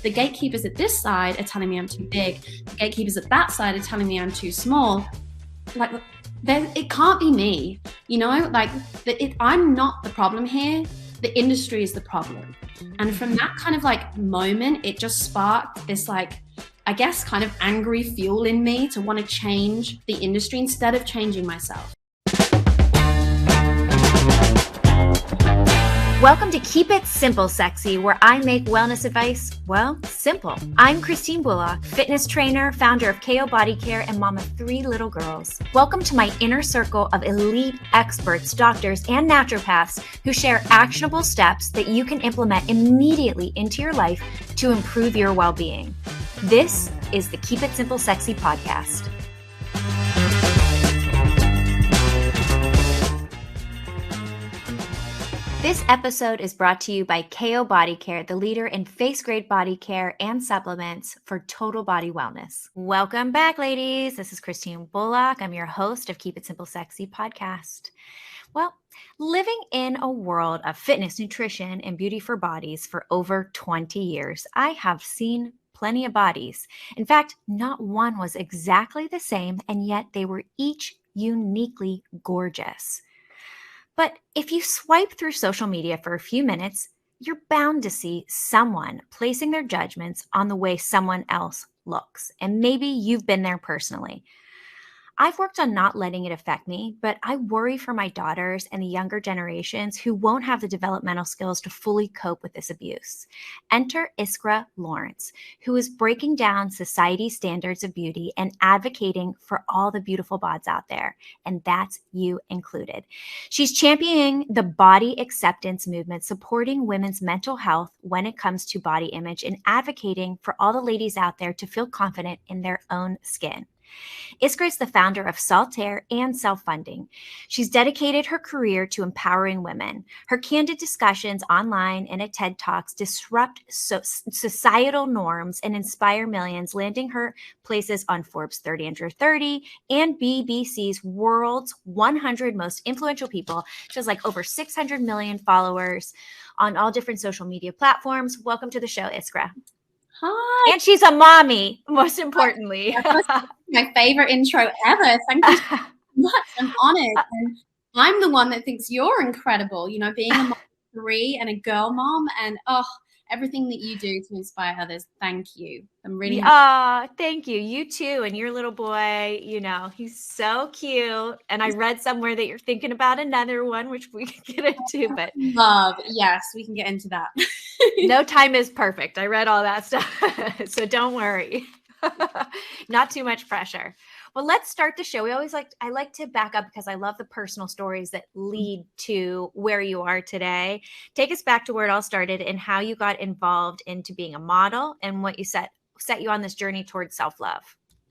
The gatekeepers at this side are telling me I'm too big. The gatekeepers at that side are telling me I'm too small. Like, it can't be me, you know, like I'm not the problem here. The industry is the problem. And from that kind of like moment, it just sparked this like, I guess, kind of angry fuel in me to want to change the industry instead of changing myself. Welcome to Keep It Simple Sexy, where I make wellness advice, well, simple. I'm Christine Bullock, fitness trainer, founder of KO Body Care, and mom of 3 little girls. Welcome to my inner circle of elite experts, doctors, and naturopaths who share actionable steps that you can implement immediately into your life to improve your well-being. This is the Keep It Simple Sexy podcast. This episode is brought to you by KO Body Care, the leader in face-grade body care and supplements for total body wellness. Welcome back, ladies. This is Christine Bullock. I'm your host of Keep It Simple Sexy podcast. Well, living in a world of fitness, nutrition, and beauty for bodies for over 20 years, I have seen plenty of bodies. In fact, not one was exactly the same, and yet they were each uniquely gorgeous. But if you swipe through social media for a few minutes, you're bound to see someone placing their judgments on the way someone else looks. And maybe you've been there personally. I've worked on not letting it affect me, but I worry for my daughters and the younger generations who won't have the developmental skills to fully cope with this abuse. Enter Iskra Lawrence, who is breaking down society's standards of beauty and advocating for all the beautiful bods out there, and that's you included. She's championing the body acceptance movement, supporting women's mental health when it comes to body image, and advocating for all the ladies out there to feel confident in their own skin. Iskra is the founder of Saltair and Self Funding. She's dedicated her career to empowering women. Her candid discussions online and at TED Talks disrupt societal norms and inspire millions, landing her places on Forbes 30 Under 30 and BBC's World's 100 Most Influential People. She has like over 600 million followers on all different social media platforms. Welcome to the show, Iskra. Hi. And she's a mommy, most importantly. My favorite intro ever. Thank you so much. I'm honored. And I'm the one that thinks you're incredible, you know, being a mom of 3 and a girl mom, and everything that you do to inspire others. Thank you. I'm really thank you. You too. And your little boy, you know, he's so cute. And I read somewhere that you're thinking about another one, which we can get into, but yes, we can get into that. No time is perfect. I read all that stuff. So don't worry. Not too much pressure. Well, let's start the show. I like to back up because I love the personal stories that lead to where you are today. Take us back to where it all started and how you got involved into being a model and what you set you on this journey towards self-love.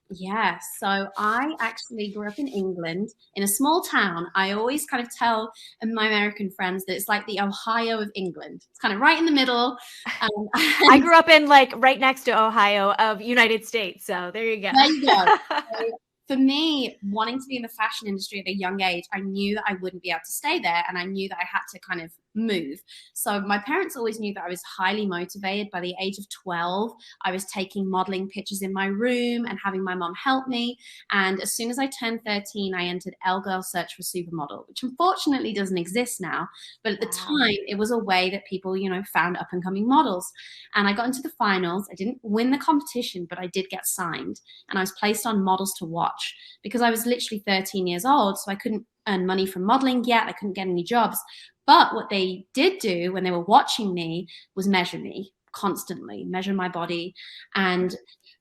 Yeah, so I actually grew up in England in a small town. I always kind of tell my American friends that it's like the Ohio of England. It's kind of right in the middle. I grew up in like right next to Ohio of United States. So there you go. There you go. So for me, wanting to be in the fashion industry at a young age, I knew that I wouldn't be able to stay there, and I knew that I had to kind of move. So my parents always knew that I was highly motivated. By the age of 12, I was taking modeling pictures in my room and having my mom help me. And as soon as I turned 13, I entered Elle Girl Search for Supermodel, which unfortunately doesn't exist now. But at the time, it was a way that people, you know, found up and coming models. And I got into the finals. I didn't win the competition, but I did get signed. And I was placed on Models to Watch because I was literally 13 years old. So I couldn't earn money from modeling yet. I couldn't get any jobs. But what they did do when they were watching me was measure me constantly, measure my body. And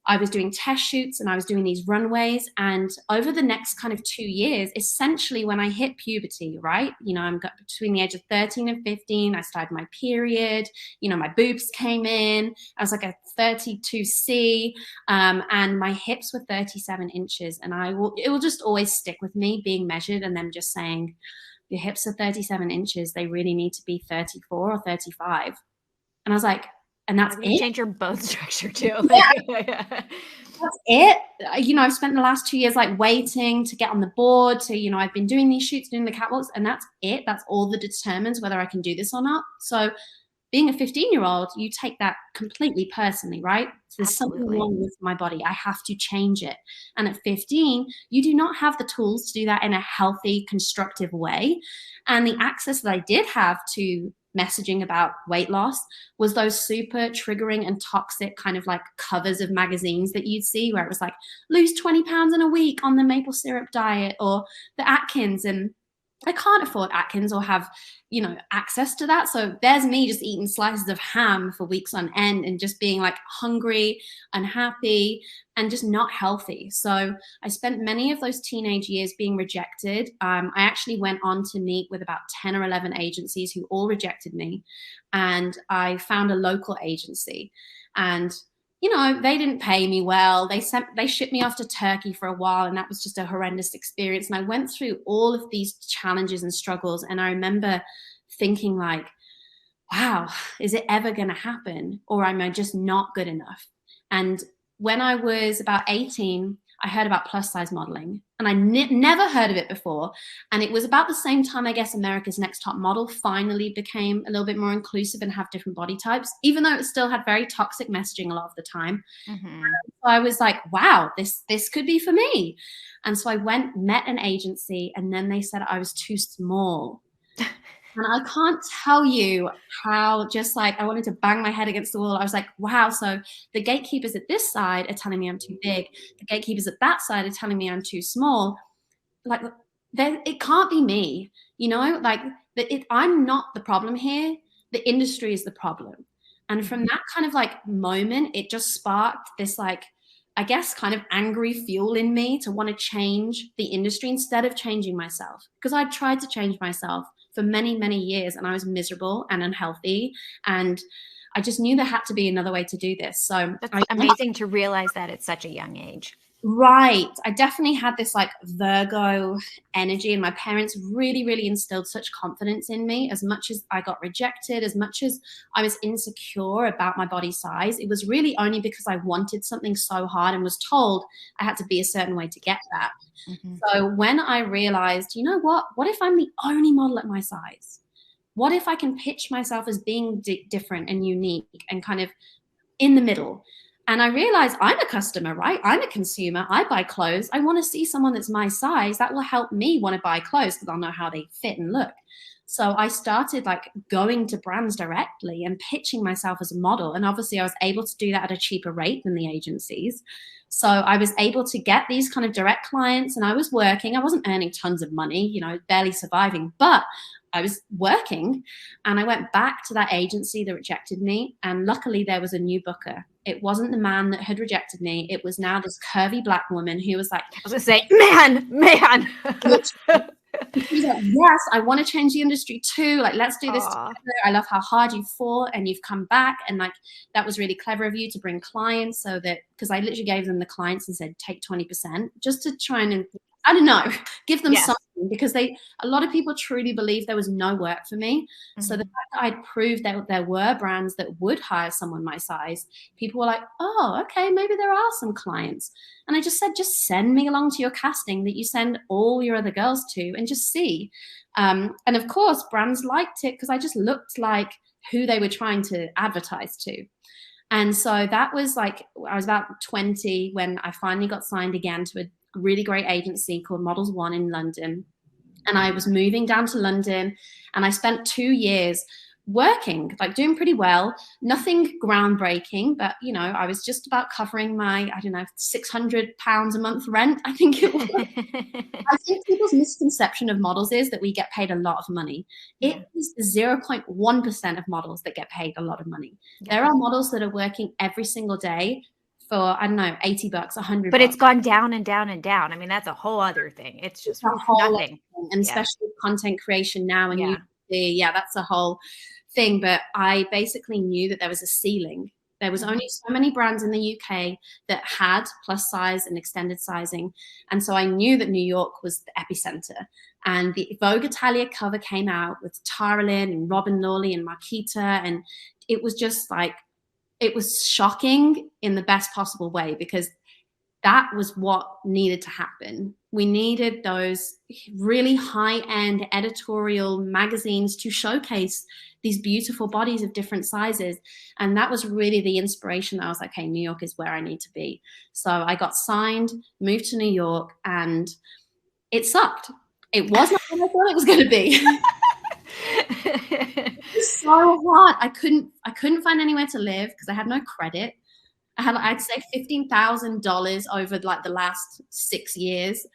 I was doing test shoots and I was doing these runways. And over the next kind of 2 years, essentially when I hit puberty, right? You know, I'm between the age of 13 and 15, I started my period, you know, my boobs came in. I was like a 32C and my hips were 37 inches. And it will just always stick with me being measured and them just saying, your hips are 37 inches. They really need to be 34 or 35. And I was like, and that's it? Change your bone structure too. Yeah. That's it. You know, I've spent the last 2 years like waiting to get on the board. So, you know, I've been doing these shoots, doing the catwalks, and that's it. That's all that determines whether I can do this or not. So being a 15-year-old, you take that completely personally, right? So there's something wrong with my body. I have to change it. And at 15, you do not have the tools to do that in a healthy, constructive way. And the access that I did have to messaging about weight loss was those super triggering and toxic kind of like covers of magazines that you'd see where it was like, lose 20 pounds in a week on the maple syrup diet, or the Atkins. And I can't afford Atkins or have, access to that. So there's me just eating slices of ham for weeks on end and just being like hungry, unhappy, and just not healthy. So I spent many of those teenage years being rejected. I actually went on to meet with about 10 or 11 agencies who all rejected me. And I found a local agency, and they didn't pay me well. They shipped me off to Turkey for a while, and that was just a horrendous experience. And I went through all of these challenges and struggles. And I remember thinking like, wow, is it ever going to happen? Or am I just not good enough? And when I was about 18, I heard about plus size modeling, and I never heard of it before. And it was about the same time, I guess, America's Next Top Model finally became a little bit more inclusive and have different body types, even though it still had very toxic messaging a lot of the time. Mm-hmm. So I was like, wow, this could be for me. And so I met an agency, and then they said I was too small. And I can't tell you how just like I wanted to bang my head against the wall. I was like, wow, so the gatekeepers at this side are telling me I'm too big. The gatekeepers at that side are telling me I'm too small. Like, it can't be me, like I'm not the problem here. The industry is the problem. And from that kind of like moment, it just sparked this like, I guess, kind of angry fuel in me to want to change the industry instead of changing myself. Because I tried to change myself for many, many years, and I was miserable and unhealthy. And I just knew there had to be another way to do this. So that's amazing to realize that at such a young age. Right. I definitely had this like Virgo energy, and my parents really, really instilled such confidence in me. As much as I got rejected, as much as I was insecure about my body size, it was really only because I wanted something so hard and was told I had to be a certain way to get that. Mm-hmm. So when I realized, what if I'm the only model at my size? What if I can pitch myself as being different and unique and kind of in the middle? And I realized I'm a customer, right? I'm a consumer. I buy clothes. I want to see someone that's my size. That will help me want to buy clothes because I'll know how they fit and look. So I started like going to brands directly and pitching myself as a model. And obviously I was able to do that at a cheaper rate than the agencies. So I was able to get these kind of direct clients, and I was working. I wasn't earning tons of money, barely surviving, but I was working. And I went back to that agency that rejected me. And luckily there was a new booker. It wasn't the man that had rejected me. It was now this curvy Black woman who was like, I was going to say, man. She's like, yes, I want to change the industry too. Like, let's do this together. I love how hard you fought and you've come back. And like, that was really clever of you to bring clients, so that, because I literally gave them the clients and said, take 20% just to try and, I don't know, give them something, because a lot of people truly believe there was no work for me. Mm-hmm. So the fact that I'd proved that there were brands that would hire someone my size, people were like, oh, okay, maybe there are some clients. And I just said, just send me along to your casting that you send all your other girls to and just see. And of course, brands liked it because I just looked like who they were trying to advertise to. And so that was like, I was about 20 when I finally got signed again to a really great agency called Models One in London. And I was moving down to London, and I spent 2 years working, like doing pretty well, nothing groundbreaking, but I was just about covering my, I don't know, £600 a month rent, I think it was. I think people's misconception of models is that we get paid a lot of money. Yeah. It is 0.1% of models that get paid a lot of money. Yeah. There are models that are working every single day for, I don't know, $80, $100. But it's gone down and down and down. I mean, that's a whole other thing. It's just nothing. And especially content creation now. And that's a whole thing. But I basically knew that there was a ceiling. There was only so many brands in the UK that had plus size and extended sizing. And so I knew that New York was the epicenter. And the Vogue Italia cover came out with Tara Lynn and Robin Lawley and Marquita. And it was just like, it was shocking in the best possible way, because that was what needed to happen. We needed those really high-end editorial magazines to showcase these beautiful bodies of different sizes. And that was really the inspiration. I was like, okay, New York is where I need to be. So I got signed, moved to New York, and it sucked. It wasn't what I thought it was going to be. It was so hard. I couldn't find anywhere to live because I had no credit. I'd say $15,000 over like the last 6 years,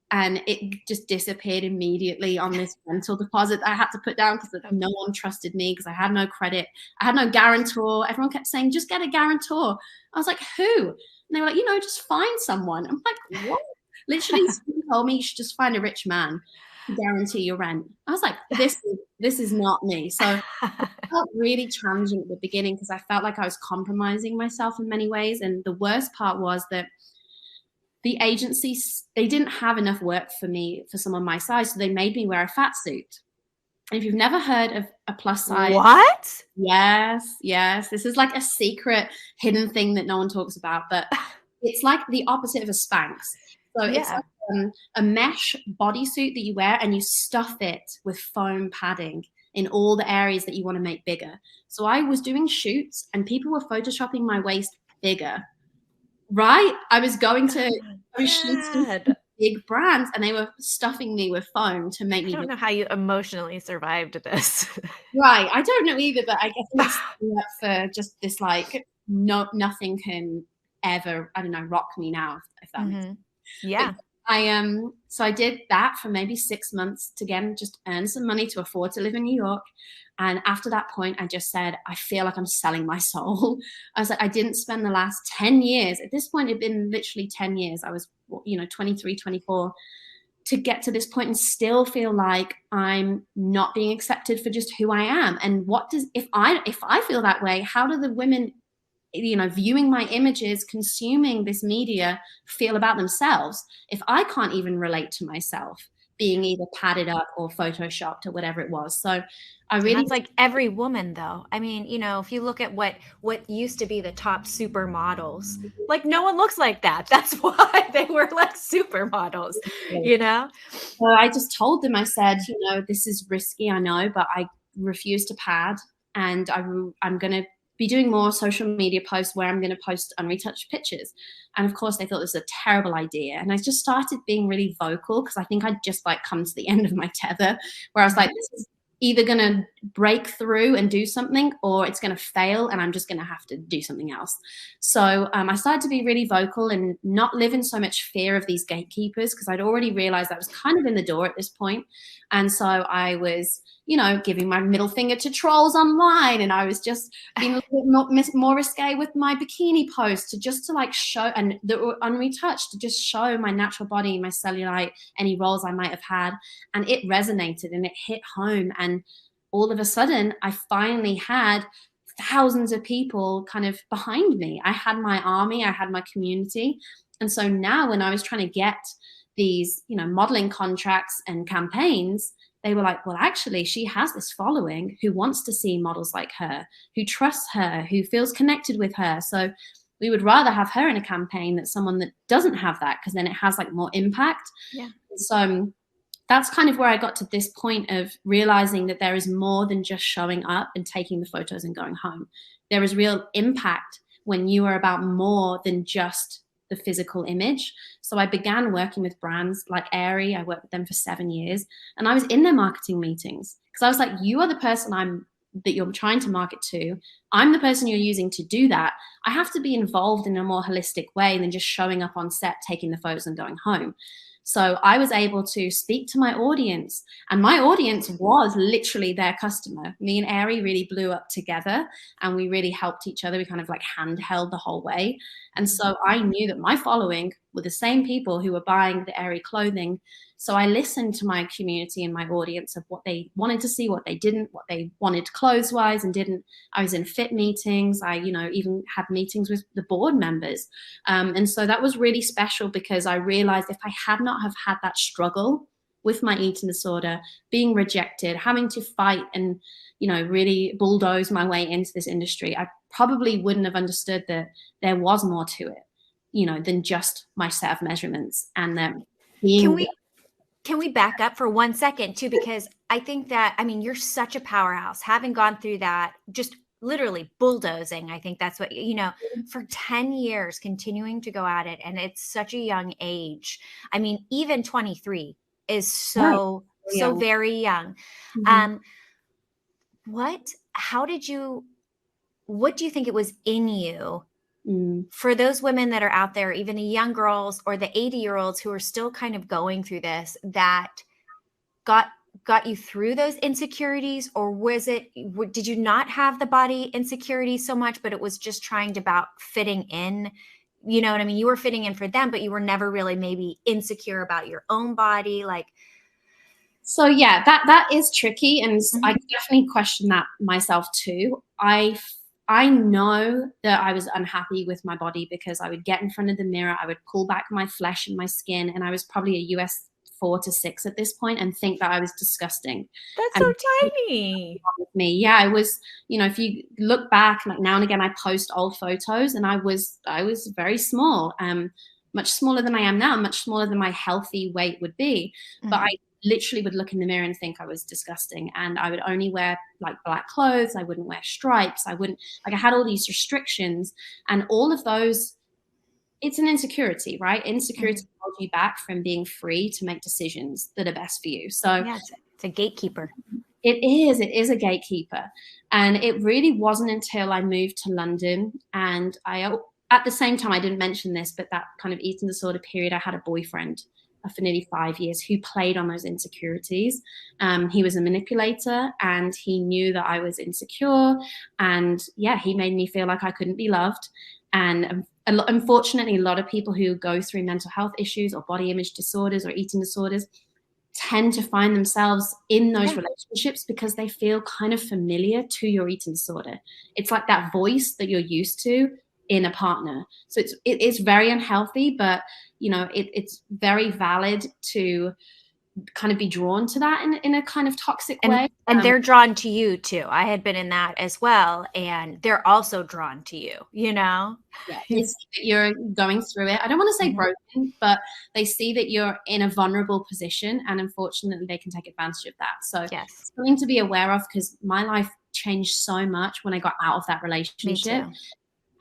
and it just disappeared immediately on this rental deposit I had to put down because no one trusted me because I had no credit. I had no guarantor. Everyone kept saying, just get a guarantor. I was like, who? And they were like, just find someone. I'm like, what? Literally, someone told me you should just find a rich man to guarantee your rent. I was like, this is not me. So it felt really challenging at the beginning because I felt like I was compromising myself in many ways. And the worst part was that the agency, they didn't have enough work for me, for someone my size, so they made me wear a fat suit. And if you've never heard of a plus size. What? Yes. This is like a secret hidden thing that no one talks about, but it's like the opposite of a Spanx. So it's like a mesh bodysuit that you wear and you stuff it with foam padding in all the areas that you want to make bigger. So I was doing shoots and people were photoshopping my waist bigger, right? I was shooting big brands and they were stuffing me with foam to make me. I don't know how you emotionally survived this. Right. I don't know either, but I guess it's up for just this, like, nothing can ever, I don't know, rock me now, if that makes sense. Yeah. But so I did that for maybe 6 months to, again, just earn some money to afford to live in New York. And after that point, I just said, I feel like I'm selling my soul. I was like, I didn't spend the last 10 years. At this point, it'd been literally 10 years. I was, 23, 24 to get to this point and still feel like I'm not being accepted for just who I am. And if I feel that way, how do the women, viewing my images, consuming this media, feel about themselves if I can't even relate to myself being either padded up or photoshopped or whatever it was? So that's like every woman, though. I mean, if you look at what used to be the top supermodels, like no one looks like that. That's why they were like supermodels, So I just told them, I said, this is risky, I know, but I refuse to pad, and I'm going to be doing more social media posts where I'm going to post unretouched pictures. And of course they thought this was a terrible idea. And I just started being really vocal because I think I'd just like come to the end of my tether where I was like, this is either going to break through and do something or it's going to fail and I'm just going to have to do something else. So I started to be really vocal and not live in so much fear of these gatekeepers because I'd already realized I was kind of in the door at this point. And so I was, giving my middle finger to trolls online. And I was just being a little bit more risque with my bikini posts to like show, and that were unretouched, to just show my natural body, my cellulite, any roles I might have had. And it resonated and it hit home. And all of a sudden, I finally had thousands of people kind of behind me. I had my army, I had my community. And so now when I was trying to get these, modeling contracts and campaigns, they were like, well, actually, she has this following who wants to see models like her, who trusts her, who feels connected with her. So we would rather have her in a campaign than someone that doesn't have that, because then it has like more impact. Yeah. So that's kind of where I got to this point of realizing that there is more than just showing up and taking the photos and going home. There is real impact when you are about more than just the physical image. So I began working with brands like Aerie. I worked with them for 7 years, and I was in their marketing meetings because I was like, you are the person that you're trying to market to. I'm the person you're using to do that. I have to be involved in a more holistic way than just showing up on set, taking the photos and going home. So I was able to speak to my audience, and my audience was literally their customer. Me and Aerie really blew up together, and we really helped each other. We kind of like handheld the whole way. And so I knew that my following were the same people who were buying the Aerie clothing. So I listened to my community and my audience of what they wanted to see, what they didn't, what they wanted clothes-wise and didn't. I was in fit meetings. I, even had meetings with the board members. And so that was really special because I realized if I had not have had that struggle with my eating disorder, being rejected, having to fight and, really bulldoze my way into this industry, I probably wouldn't have understood that there was more to it. than just my set of measurements. And then being Can we back up for 1 second too? Because I think that, I mean, you're such a powerhouse, having gone through that, just literally bulldozing. I think that's what, for 10 years, continuing to go at it. And it's such a young age. I mean, even 23 is so very young. Mm-hmm. What do you think it was in you for those women that are out there, even the young girls or the 80-year-olds who are still kind of going through this, that got you through those insecurities? Or did you not have the body insecurity so much, but it was just trying to about fitting in? You know what I mean? You were fitting in for them, but you were never really maybe insecure about your own body. So yeah, that is tricky. And I definitely question that myself too. I know that I was unhappy with my body because I would get in front of the mirror, I would pull back my flesh and my skin, and I was probably a US 4 to 6 at this point, and think that I was disgusting. That's so tiny. With me. Yeah, I was, if you look back, like now and again, I post old photos, and I was very small, much smaller than I am now, much smaller than my healthy weight would be. But I literally would look in the mirror and think I was disgusting, and I would only wear like black clothes. I wouldn't wear stripes. I had all these restrictions, and all of those, it's an insecurity, right? Insecurity holds you back from being free to make decisions that are best for you. So yeah, it's a gatekeeper. It is a gatekeeper. And it really wasn't until I moved to London, and at the same time, I didn't mention this, but that kind of eating disorder period, I had a boyfriend for nearly 5 years who played on those insecurities. He was a manipulator, and he knew that I was insecure. And yeah, he made me feel like I couldn't be loved. And unfortunately, a lot of people who go through mental health issues or body image disorders or eating disorders tend to find themselves in those relationships because they feel kind of familiar to your eating disorder. It's like that voice that you're used to in a partner. So it's very unhealthy, but it's very valid to kind of be drawn to that in a kind of toxic way. And they're drawn to you too. I had been in that as well, and they're also drawn to you, Yeah, they see that you're going through it. I don't want to say broken, but they see that you're in a vulnerable position, and unfortunately they can take advantage of that. So it's something to be aware of, because my life changed so much when I got out of that relationship.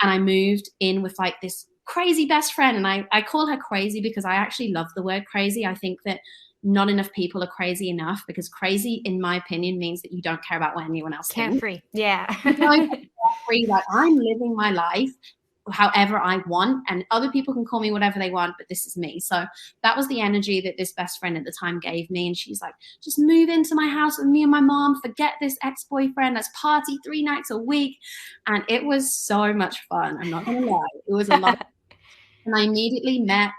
And I moved in with like this crazy best friend. And I call her crazy because I actually love the word crazy. I think that not enough people are crazy enough, because crazy, in my opinion, means that you don't care about what anyone else thinks. Carefree. Yeah. Carefree, like I'm living my life however I want, and other people can call me whatever they want, but this is me. So that was the energy that this best friend at the time gave me. And she's like, just move into my house with me and my mom, forget this ex-boyfriend, let's party 3 nights a week. And it was so much fun, I'm not gonna lie. It was a lot. And I immediately met,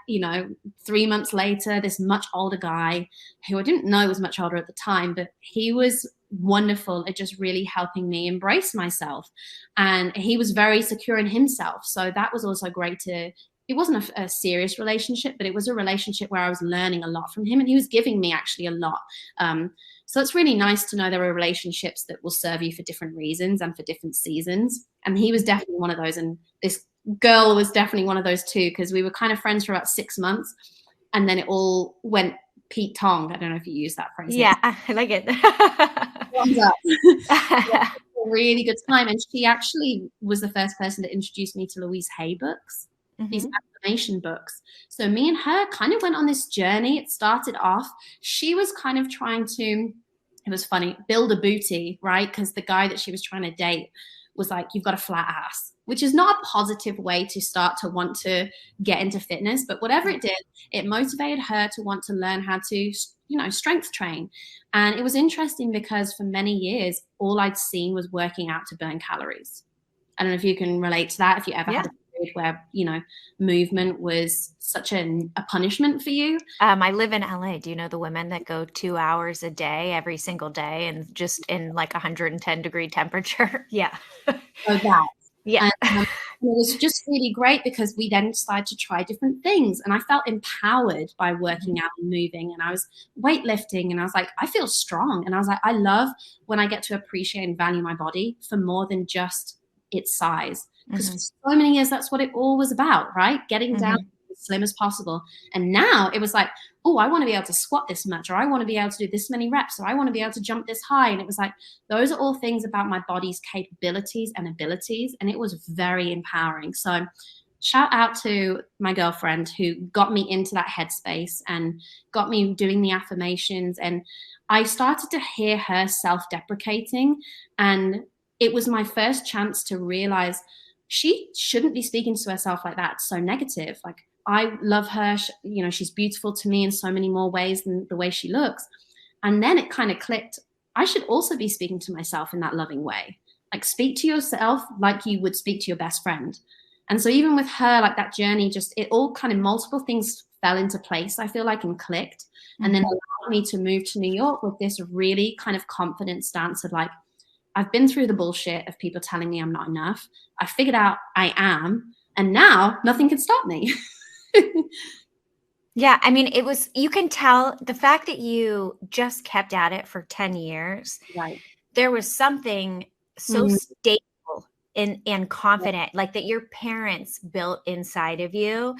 3 months later, this much older guy who I didn't know was much older at the time, but he was wonderful at just really helping me embrace myself. And he was very secure in himself. So that was also great it wasn't a serious relationship, but it was a relationship where I was learning a lot from him, and he was giving me actually a lot. So it's really nice to know there are relationships that will serve you for different reasons and for different seasons. And he was definitely one of those. And this girl was definitely one of those too, because we were kind of friends for about 6 months, and then it all went Pete Tong. I don't know if you use that phrase. Yeah, I like it. Yeah, a really good time. And she actually was the first person to introduce me to Louise Hay books, these affirmation books. So me and her kind of went on this journey. It started off, she was kind of trying to, it was funny, build a booty, right? Because the guy that she was trying to date was like, you've got a flat ass, which is not a positive way to start to want to get into fitness. But whatever it did, it motivated her to want to learn how to, strength train. And it was interesting because for many years, all I'd seen was working out to burn calories. I don't know if you can relate to that. If you ever had a period where, movement was such a punishment for you. I live in LA. Do you know the women that go 2 hours a day, every single day, and just in like 110-degree temperature? Yeah. So that. Yeah. And it was just really great because we then decided to try different things. And I felt empowered by working out and moving. And I was weightlifting, and I was like, I feel strong. And I was like, I love when I get to appreciate and value my body for more than just its size. Because for so many years, that's what it all was about, right? Getting down as slim as possible. And now it was like, oh, I want to be able to squat this much, or I want to be able to do this many reps, or I want to be able to jump this high. And it was like, those are all things about my body's capabilities and abilities. And it was very empowering. So shout out to my girlfriend who got me into that headspace and got me doing the affirmations. And I started to hear her self-deprecating. And it was my first chance to realize she shouldn't be speaking to herself like that. So negative. Like, I love her. You know, she's beautiful to me in so many more ways than the way she looks. And then it kind of clicked. I should also be speaking to myself in that loving way. Like, speak to yourself like you would speak to your best friend. And so even with her, like, that journey, just, it all kind of, multiple things fell into place, I feel like, and clicked. And then allowed me to move to New York with this really kind of confident stance of like, I've been through the bullshit of people telling me I'm not enough. I figured out I am. And now nothing can stop me. Yeah. I mean, you can tell the fact that you just kept at it for 10 years. Right. There was something so stable and confident, like, that your parents built inside of you,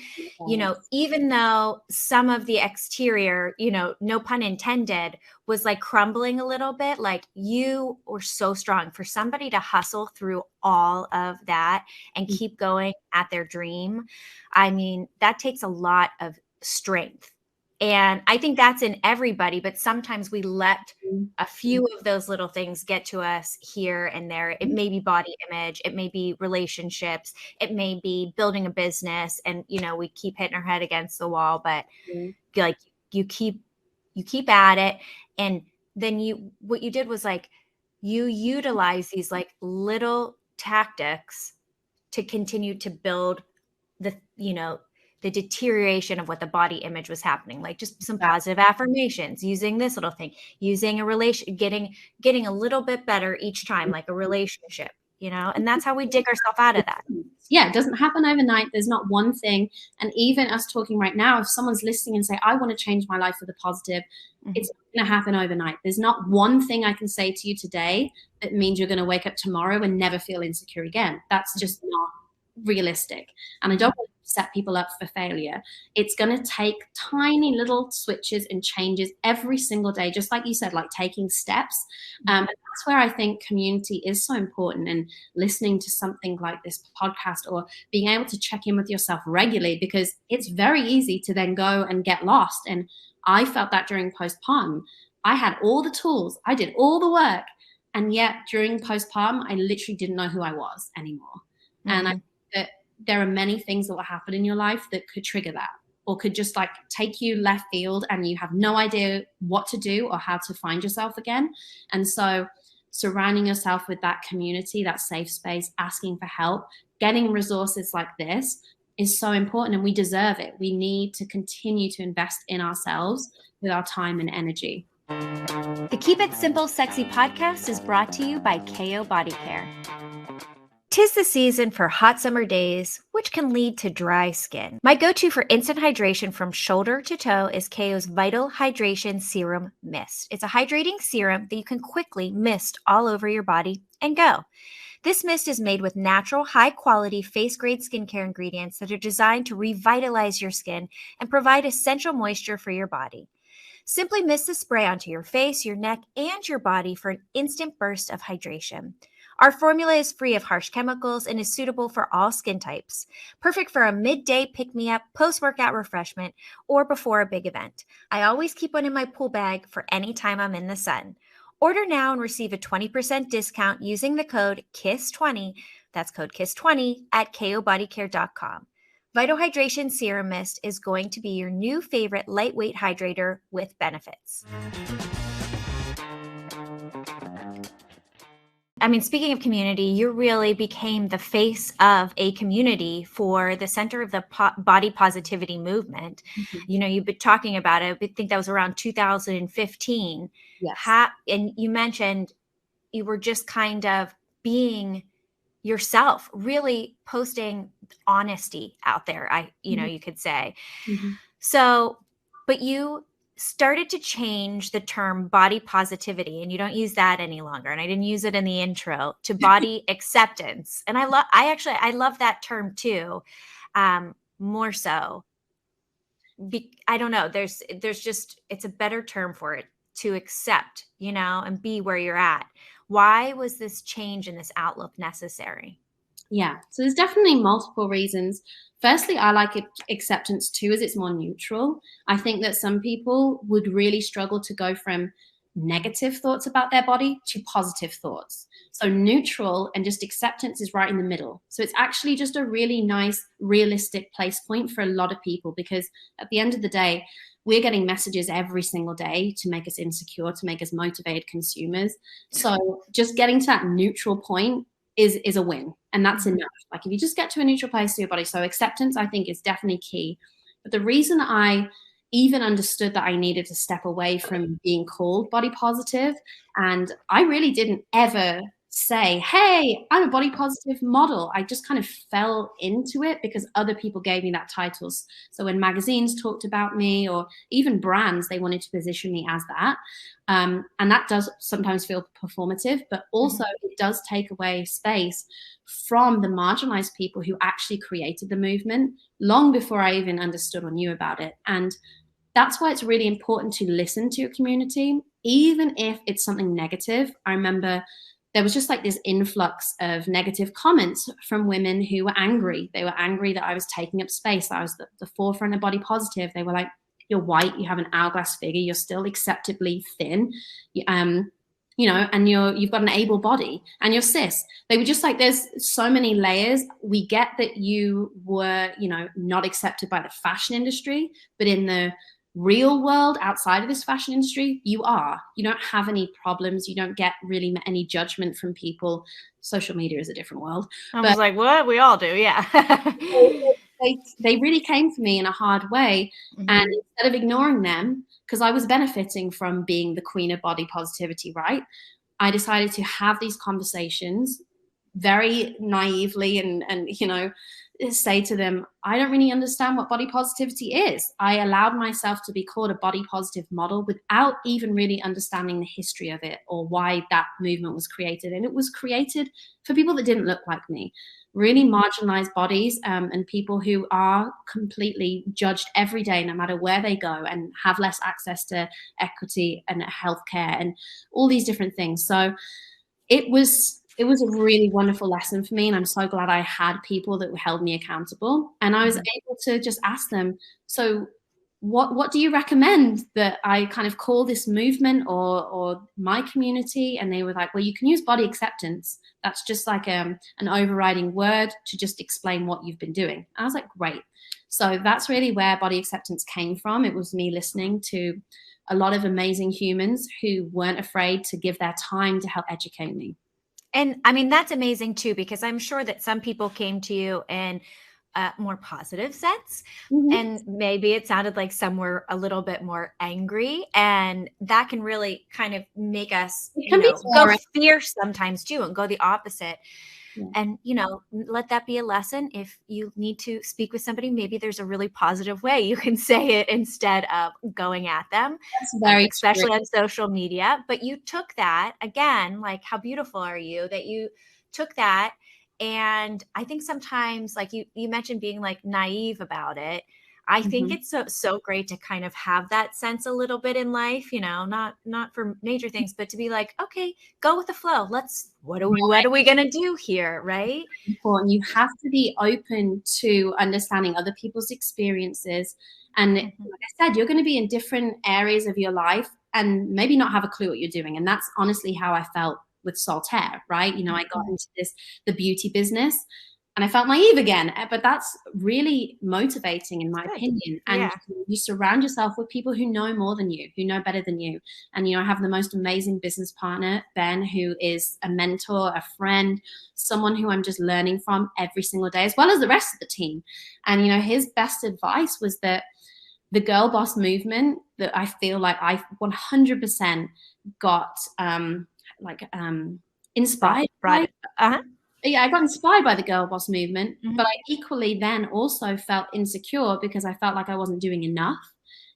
you know, even though some of the exterior, you know, no pun intended, was like crumbling a little bit. Like, you were so strong. For somebody to hustle through all of that and keep going at their dream, I mean, that takes a lot of strength. And I think that's in everybody, but sometimes we let a few of those little things get to us here and there. It may be body image, it may be relationships, it may be building a business, and, you know, we keep hitting our head against the wall, but like, you keep at it. And then what you did was, like, you utilize these like little tactics to continue to build the, you know, the deterioration of what the body image was happening, like just some positive affirmations, using this little thing, using a relation, getting a little bit better each time, like a relationship, you know, and that's how we dig ourselves out of that. Yeah, it doesn't happen overnight. There's not one thing. And even us talking right now, if someone's listening and say, I want to change my life for the positive, it's not going to happen overnight. There's not one thing I can say to you today that means you're going to wake up tomorrow and never feel insecure again. That's just not realistic. And I don't want to set people up for failure. It's going to take tiny little switches and changes every single day, just like you said, like taking steps. And that's where I think community is so important, and listening to something like this podcast, or being able to check in with yourself regularly, because it's very easy to then go and get lost. And I felt that during postpartum. I had all the tools, I did all the work, and yet during postpartum, I literally didn't know who I was anymore. And I think that there are many things that will happen in your life that could trigger that, or could just like take you left field and you have no idea what to do or how to find yourself again. And so surrounding yourself with that community, that safe space, asking for help, getting resources like this is so important, and we deserve it. We need to continue to invest in ourselves with our time and energy. The Keep It Simple Sexy podcast is brought to you by KO Body Care. 'Tis the season for hot summer days, which can lead to dry skin. My go-to for instant hydration from shoulder to toe is KO's Vital Hydration Serum Mist. It's a hydrating serum that you can quickly mist all over your body and go. This mist is made with natural, high-quality, face-grade skincare ingredients that are designed to revitalize your skin and provide essential moisture for your body. Simply mist the spray onto your face, your neck, and your body for an instant burst of hydration. Our formula is free of harsh chemicals and is suitable for all skin types. Perfect for a midday pick-me-up, post-workout refreshment, or before a big event. I always keep one in my pool bag for any time I'm in the sun. Order now and receive a 20% discount using the code KISS20, that's code KISS20, at kobodycare.com. Vital Hydration Serum Mist is going to be your new favorite lightweight hydrator with benefits. I mean, speaking of community, you really became the face of a community for the center of the body positivity movement. You know, you've been talking about it. I think that was around 2015. Yes. And you mentioned you were just kind of being yourself, really posting honesty out there, you know, you could say. So, but you started to change the term body positivity, and you don't use that any longer. And I didn't use it in the intro, to body acceptance. And I love that term too. More so. I don't know. There's just, it's a better term for it, to accept, and be where you're at. Why was this change in this outlook necessary? Yeah, so there's definitely multiple reasons. Firstly, I like acceptance too, as it's more neutral. I think that some people would really struggle to go from negative thoughts about their body to positive thoughts. So neutral and just acceptance is right in the middle. So it's actually just a really nice, realistic place point for a lot of people, because at the end of the day, we're getting messages every single day to make us insecure, to make us motivated consumers. So just getting to that neutral point is a win, and that's enough. Like if you just get to a neutral place to your body. So acceptance, I think, is definitely key. But the reason I even understood that I needed to step away from being called body positive, and I really didn't ever say, hey, I'm a body positive model. I just kind of fell into it because other people gave me that titles. So when magazines talked about me, or even brands, they wanted to position me as that. And that does sometimes feel performative, but also it does take away space from the marginalized people who actually created the movement long before I even understood or knew about it. And that's why it's really important to listen to your community, even if it's something negative. I remember there was just like this influx of negative comments from women who were angry. They were angry that I was taking up space. I was the forefront of body positive. They were like, you're white, you have an hourglass figure, you're still acceptably thin, and you've got an able body, and you're cis. They were just like, there's so many layers. We get that you were, not accepted by the fashion industry, but in the real world outside of this fashion industry, you are. You don't have any problems. You don't get really any judgment from people. Social media is a different world. I was like, what? We all do, yeah. They really came for me in a hard way. And instead of ignoring them, because I was benefiting from being the queen of body positivity, right? I decided to have these conversations very naively and say to them, I don't really understand what body positivity is. I allowed myself to be called a body positive model without even really understanding the history of it or why that movement was created. And it was created for people that didn't look like me, really marginalized bodies, and people who are completely judged every day, no matter where they go, and have less access to equity and healthcare and all these different things. So it was a really wonderful lesson for me, and I'm so glad I had people that held me accountable. And I was able to just ask them, so what do you recommend that I kind of call this movement or my community? And they were like, well, you can use body acceptance. That's just like an overriding word to just explain what you've been doing. I was like, great. So that's really where body acceptance came from. It was me listening to a lot of amazing humans who weren't afraid to give their time to help educate me. And I mean, that's amazing too, because I'm sure that some people came to you in a more positive sense. And maybe it sounded like some were a little bit more angry, and that can really kind of make us go fierce sometimes too, and go the opposite. And, let that be a lesson. If you need to speak with somebody, maybe there's a really positive way you can say it instead of going at them. That's very especially true. on social media. But you took that, again, like, how beautiful are you that you took that. And I think sometimes, like you mentioned, being like naive about it. I think it's so great to kind of have that sense a little bit in life, not for major things, but to be like, okay, go with the flow. What are we going to do here? Right. Important. You have to be open to understanding other people's experiences. And like I said, you're going to be in different areas of your life and maybe not have a clue what you're doing. And that's honestly how I felt with Saltair, right? I got into the beauty business, and I felt naive again, but that's really motivating in my opinion. And you surround yourself with people who know more than you, who know better than you. And, I have the most amazing business partner, Ben, who is a mentor, a friend, someone who I'm just learning from every single day, as well as the rest of the team. And, his best advice was that the girl boss movement, that I feel like I 100% got inspired by. Yeah, I got inspired by the girl boss movement, but I equally then also felt insecure because I felt like I wasn't doing enough.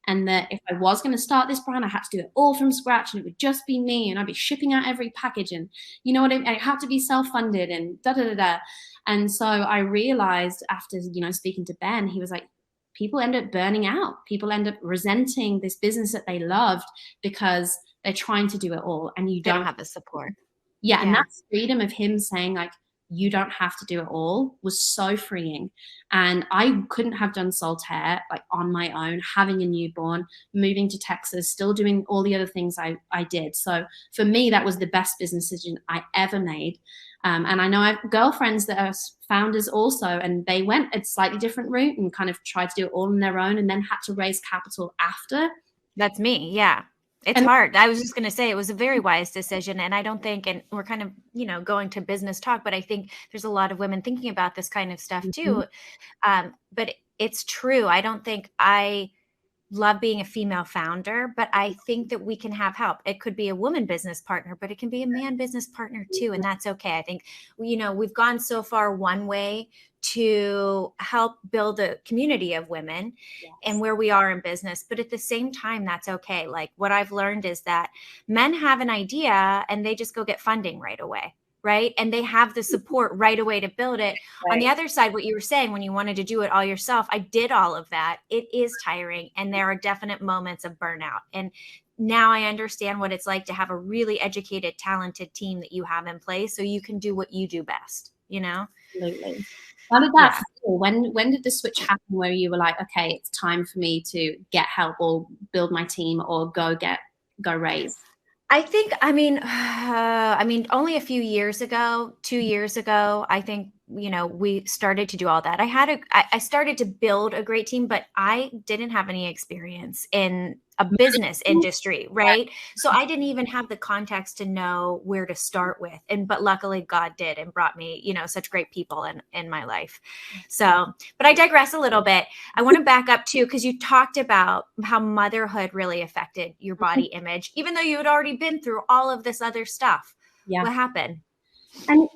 and that if I was going to start this brand, I had to do it all from scratch, and it would just be me, and I'd be shipping out every package, and you know what I mean? It had to be self-funded and da da da da. And so I realized after, speaking to Ben, he was like, people end up burning out. People end up resenting this business that they loved because they're trying to do it all, and you don't have the support. Yeah. And that freedom of him saying, like, you don't have to do it all was so freeing. And I couldn't have done Saltair like on my own, having a newborn, moving to Texas, still doing all the other things I did. So for me, that was the best business decision I ever made. And I know I have girlfriends that are founders also, and they went a slightly different route and kind of tried to do it all on their own and then had to raise capital after. That's me. Yeah. It's hard. I was just going to say it was a very wise decision. And I don't think, and we're kind of, going to business talk, but I think there's a lot of women thinking about this kind of stuff too. But it's true. I don't think I love being a female founder, but I think that we can have help. It could be a woman business partner, but it can be a man business partner too. And that's okay. I think, we've gone so far one way to help build a community of women and where we are in business. But at the same time, that's okay. Like what I've learned is that men have an idea and they just go get funding right away. Right. And they have the support right away to build it. Right. On the other side, what you were saying, when you wanted to do it all yourself, I did all of that. It is tiring. And there are definite moments of burnout. And now I understand what it's like to have a really educated, talented team that you have in place so you can do what you do best, Absolutely. How did that feel? When did the switch happen where you were like, okay, it's time for me to get help or build my team or go raise? I think, only a few years ago, 2 years ago, I think, we started to do all that. I started to build a great team, but I didn't have any experience in a business industry, right? So I didn't even have the context to know where to start with. But luckily God did and brought me, such great people in my life. So, but I digress a little bit. I want to back up too, because you talked about how motherhood really affected your body image, even though you had already been through all of this other stuff. Yeah. What happened? And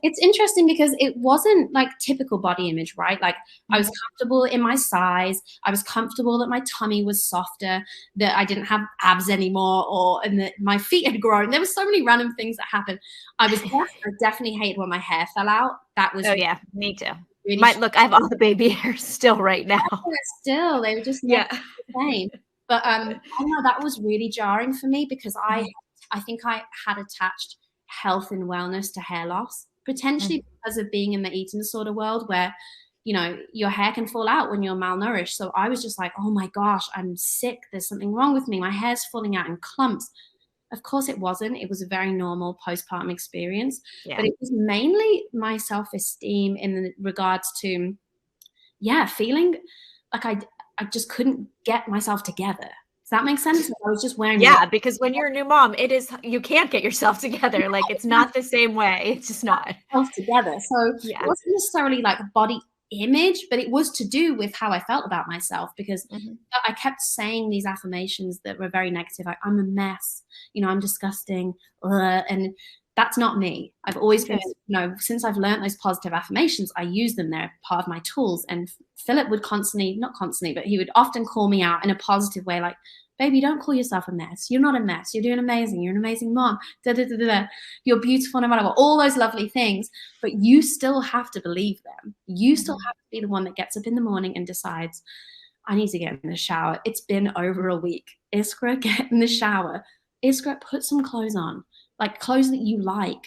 it's interesting because it wasn't like typical body image, right? Like I was comfortable in my size. I was comfortable that my tummy was softer, that I didn't have abs anymore, and that my feet had grown. There were so many random things that happened. I definitely hated when my hair fell out. That was me too. Really look, I have all the baby hairs still right now. Still, they were just not the same. But I know that was really jarring for me because I think I had attached health and wellness to hair loss, potentially because of being in the eating disorder world where, your hair can fall out when you're malnourished. So I was just like, oh my gosh, I'm sick. There's something wrong with me. My hair's falling out in clumps. Of course it wasn't. It was a very normal postpartum experience, but it was mainly my self-esteem in regards to, feeling like I just couldn't get myself together. Does that make sense? I was just wearing because when you're a new mom, you can't get yourself together. Like it's not the same way. It's just not together. So it wasn't necessarily like a body image, but it was to do with how I felt about myself because I kept saying these affirmations that were very negative. Like, I'm a mess, I'm disgusting. And that's not me. I've always been, since I've learned those positive affirmations, I use them. They're part of my tools. And Philip would not constantly, but he would often call me out in a positive way, like, baby, don't call yourself a mess. You're not a mess. You're doing amazing. You're an amazing mom. Da, da, da, da, da. You're beautiful no matter what. All those lovely things. But you still have to believe them. You still have to be the one that gets up in the morning and decides, I need to get in the shower. It's been over a week. Iskra, get in the shower. Iskra, put some clothes on. Like clothes that you like.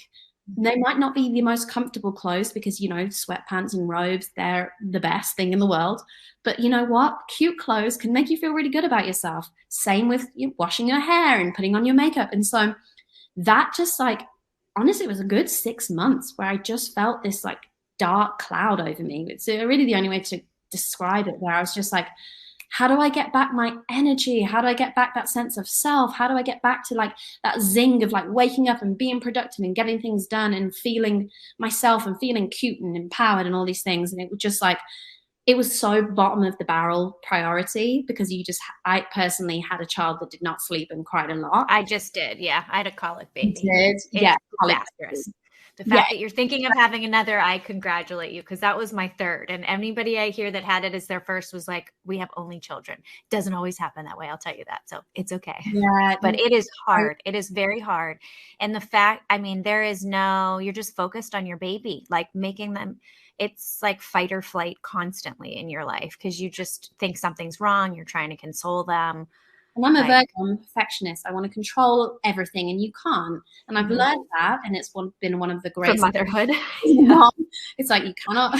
They might not be the most comfortable clothes because, sweatpants and robes, they're the best thing in the world. But you know what? Cute clothes can make you feel really good about yourself. Same with washing your hair and putting on your makeup. And so that just honestly, it was a good 6 months where I just felt this dark cloud over me. It's really the only way to describe it, where I was just like, how do I get back my energy? How do I get back that sense of self? How do I get back to that zing of waking up and being productive and getting things done and feeling myself and feeling cute and empowered and all these things? And it was just it was so bottom of the barrel priority because I personally had a child that did not sleep and cried a lot. I just did. Yeah. I had a colic baby. You did? Colic. The fact that you're thinking of having another, I congratulate you, because that was my third. And anybody I hear that had it as their first was like, we have only children. Doesn't always happen that way. I'll tell you that. So it's okay. Yeah. But it is hard. It is very hard. And the fact, I mean, you're just focused on your baby, like making them, it's like fight or flight constantly in your life because you just think something's wrong. You're trying to console them. And I'm a perfectionist. I want to control everything, and you can't. And I've learned that, and it's been one of the greatest. For motherhood. It's like you cannot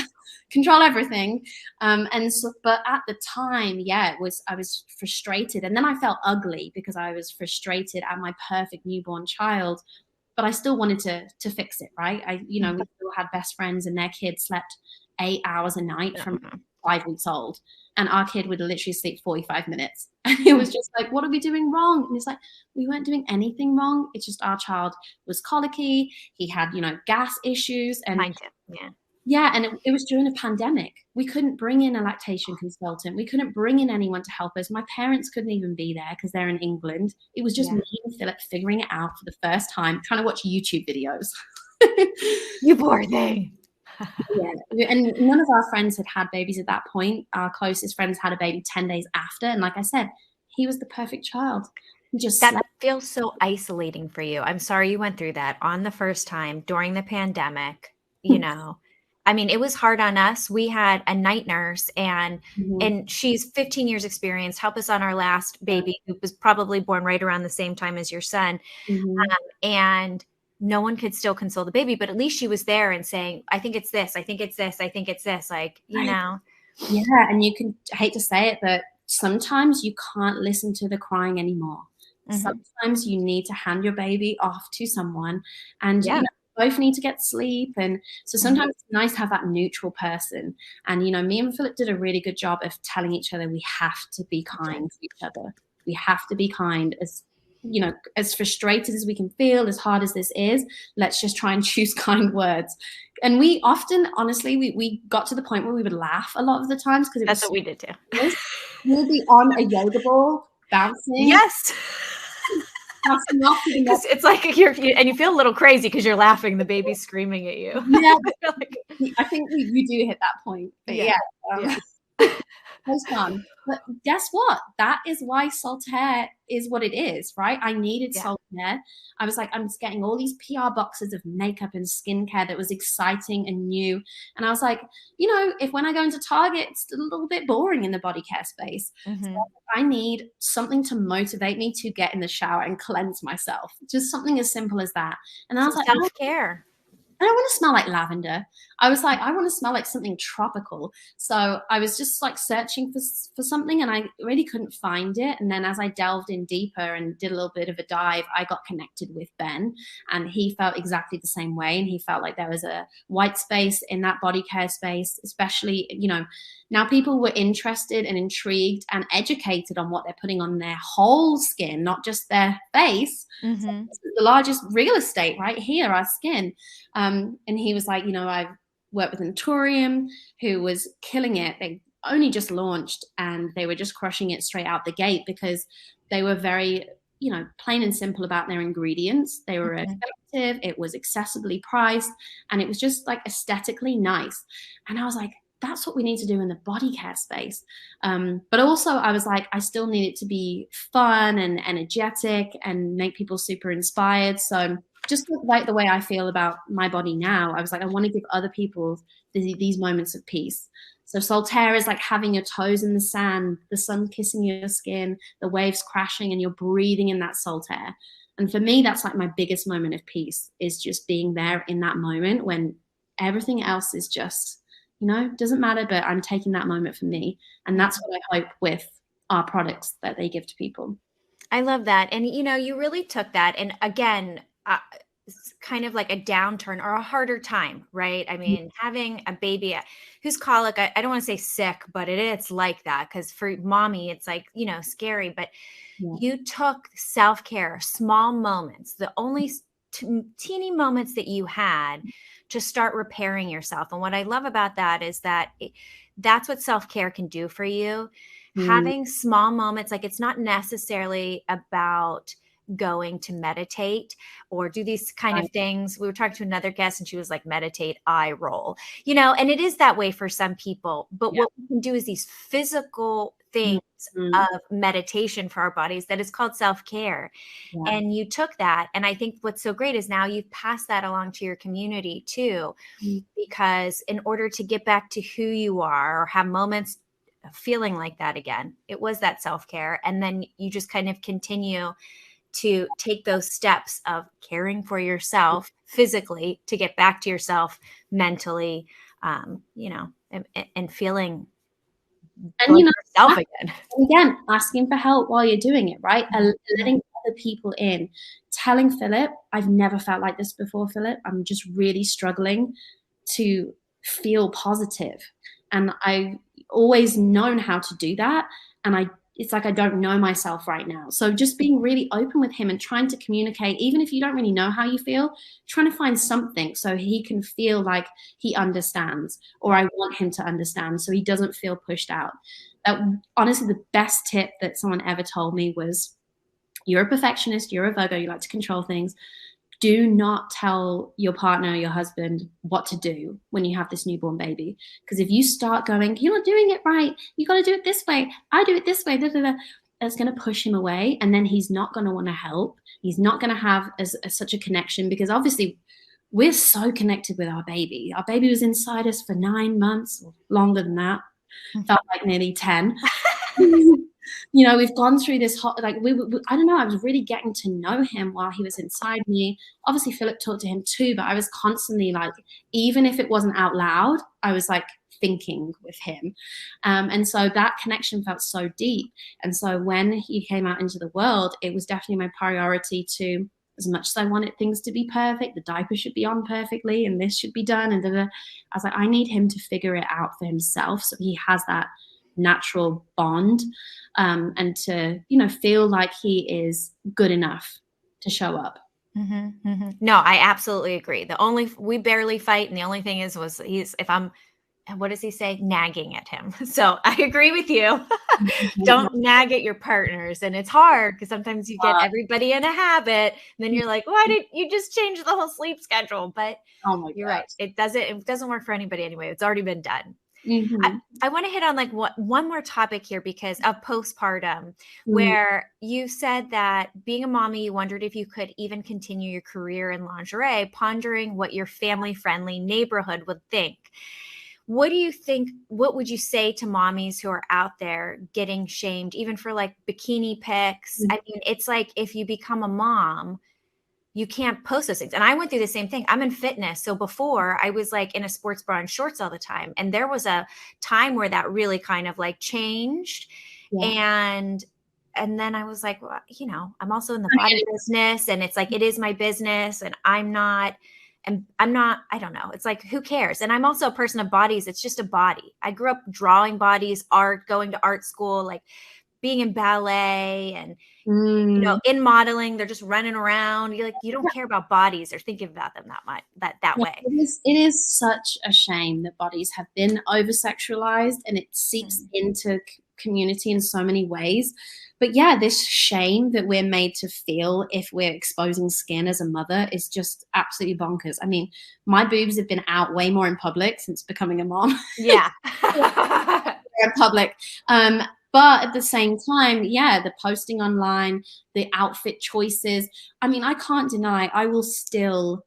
control everything. But at the time, I was frustrated, and then I felt ugly because I was frustrated at my perfect newborn child. But I still wanted to fix it, right? We still had best friends, and their kids slept 8 hours a night from 5 weeks old. And our kid would literally sleep 45 minutes. And it was just like, what are we doing wrong? And it's like, we weren't doing anything wrong. It's just our child was colicky. He had, gas issues. And mine too. Yeah. And it was during a pandemic. We couldn't bring in a lactation consultant. We couldn't bring in anyone to help us. My parents couldn't even be there because they're in England. It was just me and Philip figuring it out for the first time, trying to watch YouTube videos. You poor thing. Yeah, and none of our friends had babies at that point. Our closest friends had a baby 10 days after, and like I said, he was the perfect child. That feels so isolating for you. I'm sorry you went through that on the first time during the pandemic. I mean, it was hard on us. We had a night nurse, and she's 15 years experience, helped us on our last baby, who was probably born right around the same time as your son, and no one could still console the baby, but at least she was there and saying, I think it's this, I think it's this, I think it's this, like, Yeah, and I hate to say it, but sometimes you can't listen to the crying anymore. Sometimes you need to hand your baby off to someone, and both need to get sleep. And so sometimes it's nice to have that neutral person. And, me and Philip did a really good job of telling each other we have to be kind to each other. We have to be kind. As frustrated as we can feel, as hard as this is, let's just try and choose kind words. And we often, honestly, we got to the point where we would laugh a lot of the times because that's what we did too. We'll be on a yoga ball bouncing. Yes. Because it's like and you feel a little crazy because you're laughing, the baby's screaming at you. Yeah, I think we do hit that point. But It's fun. But guess what? That is why Saltair is what it is, right? I needed Saltair. I was like, I'm just getting all these PR boxes of makeup and skincare that was exciting and new. And I was like, if when I go into Target, it's a little bit boring in the body care space. So I need something to motivate me to get in the shower and cleanse myself. Just something as simple as that. And I was like, self-care. I don't want to smell like lavender. I was like, I want to smell like something tropical. So I was just like searching for something, and I really couldn't find it. And then as I delved in deeper and did a little bit of a dive, I got connected with Ben, and he felt exactly the same way. And he felt like there was a white space in that body care space, especially, now people were interested and intrigued and educated on what they're putting on their whole skin, not just their face. So the largest real estate right here, our skin. And he was like, I've worked with Naturium, who was killing it. They only just launched, and they were just crushing it straight out the gate because they were very, plain and simple about their ingredients. They were effective. It was accessibly priced, and it was just like aesthetically nice. And I was like, that's what we need to do in the body care space. But also I was like, I still need it to be fun and energetic and make people super inspired. So just like the way I feel about my body now, I was like, I want to give other people these moments of peace. So Saltair is like having your toes in the sand, the sun kissing your skin, the waves crashing, and you're breathing in that Saltair. And for me, that's like my biggest moment of peace, is just being there in that moment when everything else is just, doesn't matter, but I'm taking that moment for me. And that's what I hope with our products that they give to people. I love that. And, you really took that. And again, kind of like a downturn or a harder time, right? I mean, having a baby who's colic, I don't want to say sick, but it's like that. Because for mommy, it's like, scary. But you took self-care, small moments, the only teeny moments that you had to start repairing yourself. And what I love about that is that that's what self-care can do for you. Having small moments, like it's not necessarily about going to meditate or do these kind of things. We were talking to another guest and she was like, meditate, eye roll, and it is that way for some people. But what we can do is these physical things of meditation for our bodies that is called self-care. Yeah. And you took that. And I think what's so great is now you've passed that along to your community too, because in order to get back to who you are or have moments of feeling like that again, it was that self-care. And then you just kind of continue to take those steps of caring for yourself physically to get back to yourself mentally, and feeling and yourself again, asking for help while you're doing it, right? And letting other people in, telling Philip, I've never felt like this before, Philip. I'm just really struggling to feel positive. And I've always known how to do that. And it's like I don't know myself right now. So just being really open with him and trying to communicate, even if you don't really know how you feel, trying to find something so he can feel like he understands, or I want him to understand so he doesn't feel pushed out. Honestly, the best tip that someone ever told me was, you're a perfectionist, you're a Virgo, you like to control things. Do not tell your partner or your husband what to do when you have this newborn baby. Because if you start going, you're not doing it right, you got to do it this way, I do it this way, that's going to push him away. And then he's not going to want to help. He's not going to have such a connection, because obviously we're so connected with our baby. Our baby was inside us for 9 months, or longer than that. Felt like nearly 10. We've gone through this I don't know, I was really getting to know him while he was inside me. Obviously Philip talked to him too, but I was constantly like, even if it wasn't out loud, I was like thinking with him. And so that connection felt so deep. And so when he came out into the world, it was definitely my priority to, as much as I wanted things to be perfect, the diaper should be on perfectly and this should be done. And I was like, I need him to figure it out for himself so he has that natural bond, and to feel like he is good enough to show up. No, I absolutely agree. We barely fight, and the only thing is what does he say? Nagging at him. So I agree with you. Don't nag at your partners. And it's hard because sometimes you get everybody in a habit, and then you're like, why did you just change the whole sleep schedule? But you're right. It doesn't work for anybody anyway. It's already been done. I want to hit on one more topic here because of postpartum, where you said that being a mommy, you wondered if you could even continue your career in lingerie, pondering what your family-friendly neighborhood would think. What do you think? What would you say to mommies who are out there getting shamed, even for like bikini pics? I mean, it's like if you become a mom, you can't post those things. And I went through the same thing. I'm in fitness. So before I was like in a sports bra and shorts all the time. And there was a time where that really kind of like changed. Yeah. And then I was like, well, I'm also in the body business, and it's like, it is my business, and I don't know. It's like, who cares? And I'm also a person of bodies. It's just a body. I grew up drawing bodies, art, going to art school, like being in ballet and, in modeling. They're just running around. You don't care about bodies or thinking about them that way. It is such a shame that bodies have been over-sexualized, and it seeps into community in so many ways. But yeah, this shame that we're made to feel if we're exposing skin as a mother is just absolutely bonkers. I mean, my boobs have been out way more in public since becoming a mom. Yeah. In public. But at the same time, the posting online, the outfit choices. I mean, I can't deny I will still